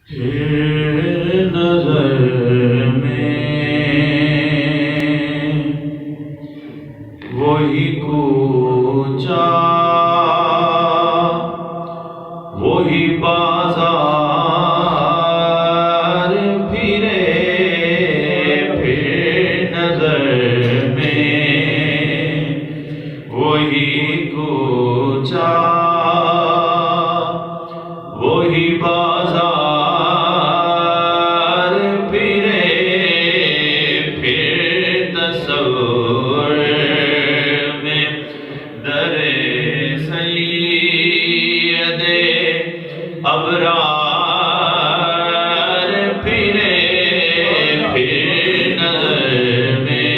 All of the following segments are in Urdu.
پھر نظر میں وہی کوچہ وہی بازار پھرے پھر نظر میں وہی کوچہ وہی بازار پھرے پھر تصور میں در سید ابرار پھرے پھر نظر میں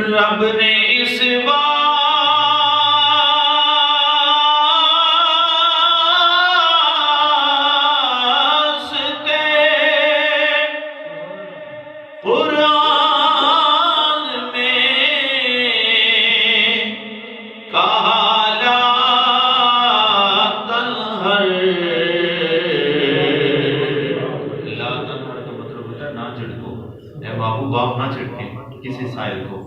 رب نے اس قرآن میں کہا لا تنہر لا تنہر کا مطلب ہوتا ہے نہ جھڑکو اے بابو باپ نہ جھڑکیں کسی سائل کو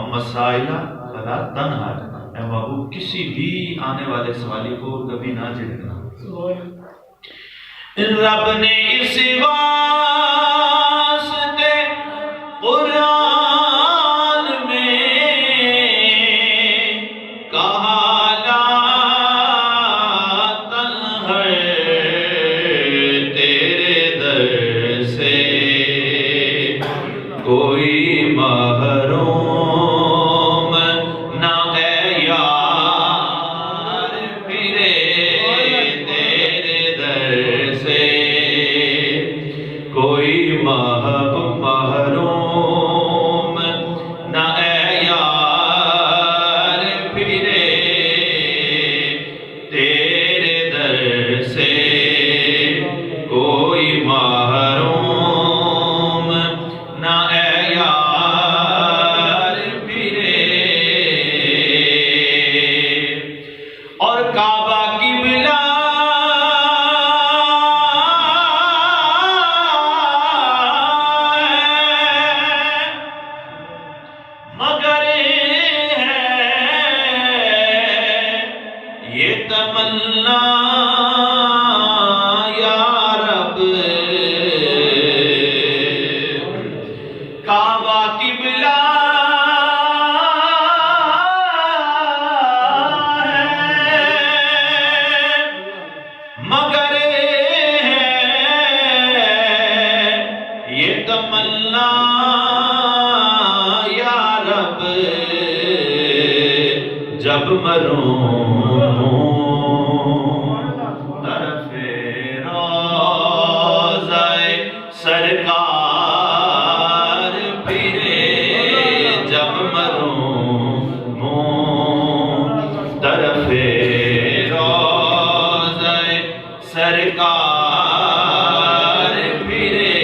مسائل فلا تنہر اے بابو کسی بھی آنے والے سوالی کو کبھی نہ جھڑکنا رب نے اس قرآن میں کہا لا تنہر تیرے در سے کوئی محروم نہ ہے یار پھرے تیرے در سے کوئی محروم نہ اے یار پھرے تیرے در سے کوئی محروم نہ اے یار پھرے اور کعبہ قبلہ مگر ہے یہ تمنا یا رب کعبہ قبلہ ہے مگر ہے یہ تمنا جب مروں طرف روضہ سرکار پھرے جب مروں طرف روضہ سرکار پھرے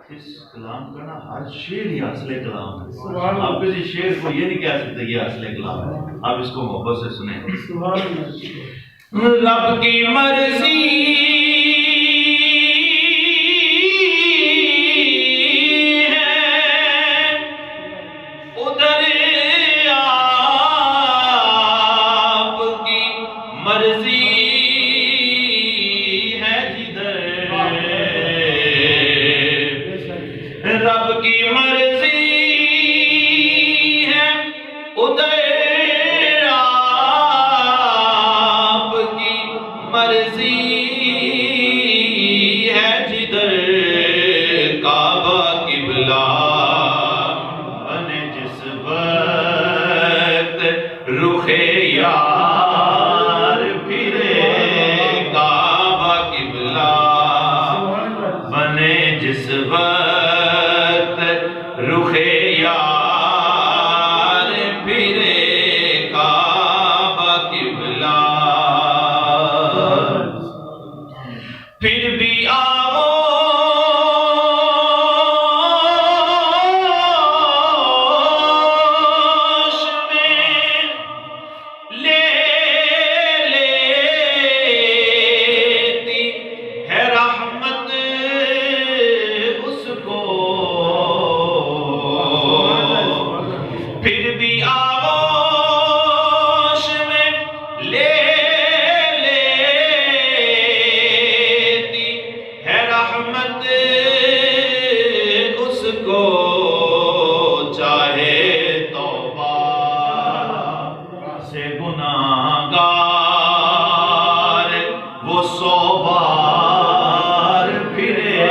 اس کلام کا نا ہر شعر ہی اصل کلام ہے آپ کسی شعر کو یہ نہیں کہہ سکتے یہ اصل کلام ہے آپ اس کو محبت سے سنیں رب کی مرضی ہے ادھر آپ کی مرضی رب کی مرضی ہے ادھر آپ کی مرضی پھر بھی آغوش میں لے لیتی ہے رحمت اس کو، پھر بھی آغوش میں لے لیتی ہے رحمت اس کو، چاہے توبہ سے گناہگار وہ 100 بار پھرے،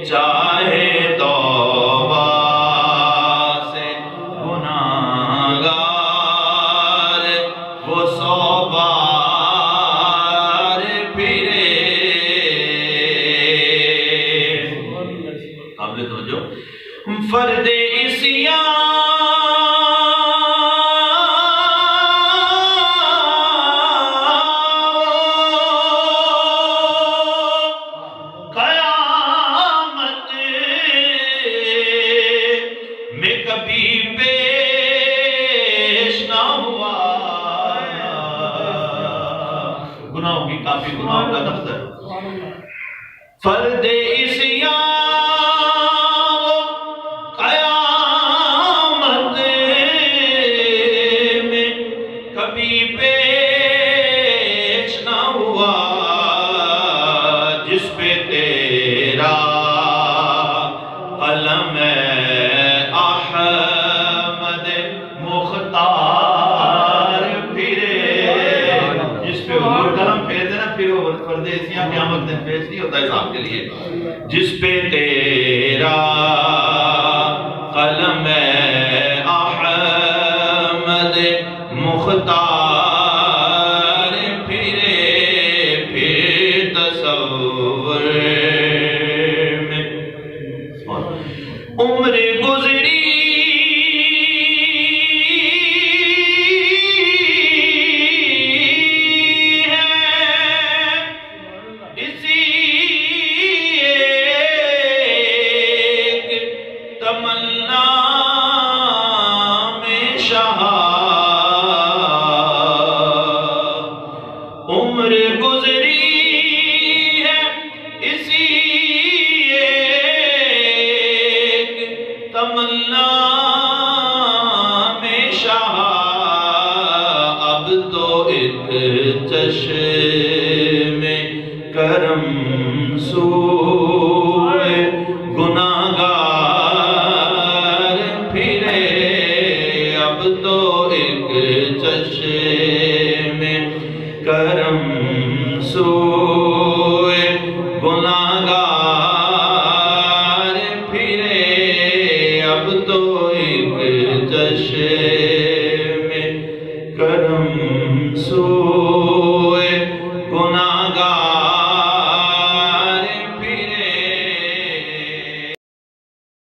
چاہے توبہ سے گناہگار وہ 100 بار پھرے۔ قابل توجہ فرد قیامت میں کبھی پیش نہ ہوا، گناہوں کی کافی، گناہوں کا دفتر، فرد قیامت میں کبھی پیش نہ ہوا، جس پہ تیرا قلم احمد مختار پھرے، جس پہ حضور قلم پھیرتے نا، پھر وہ پردیسیاں قیامت دن پیش نہیں ہوتا حساب کے لیے، جس پہ تیرا قلم احمد مختار پھرے، پھر تصور میں عمر گزری ہے اسی ایک تمنا میں شہا، عمر گزری ہے اسی ایک تمنا میں شہا، اب تو ایک چشم کرم سوئے گناہگار پھرے، اب تو ایک چشم کرم سوئے گناہگار پھرے، اب تو ایک چشم کرم سوئے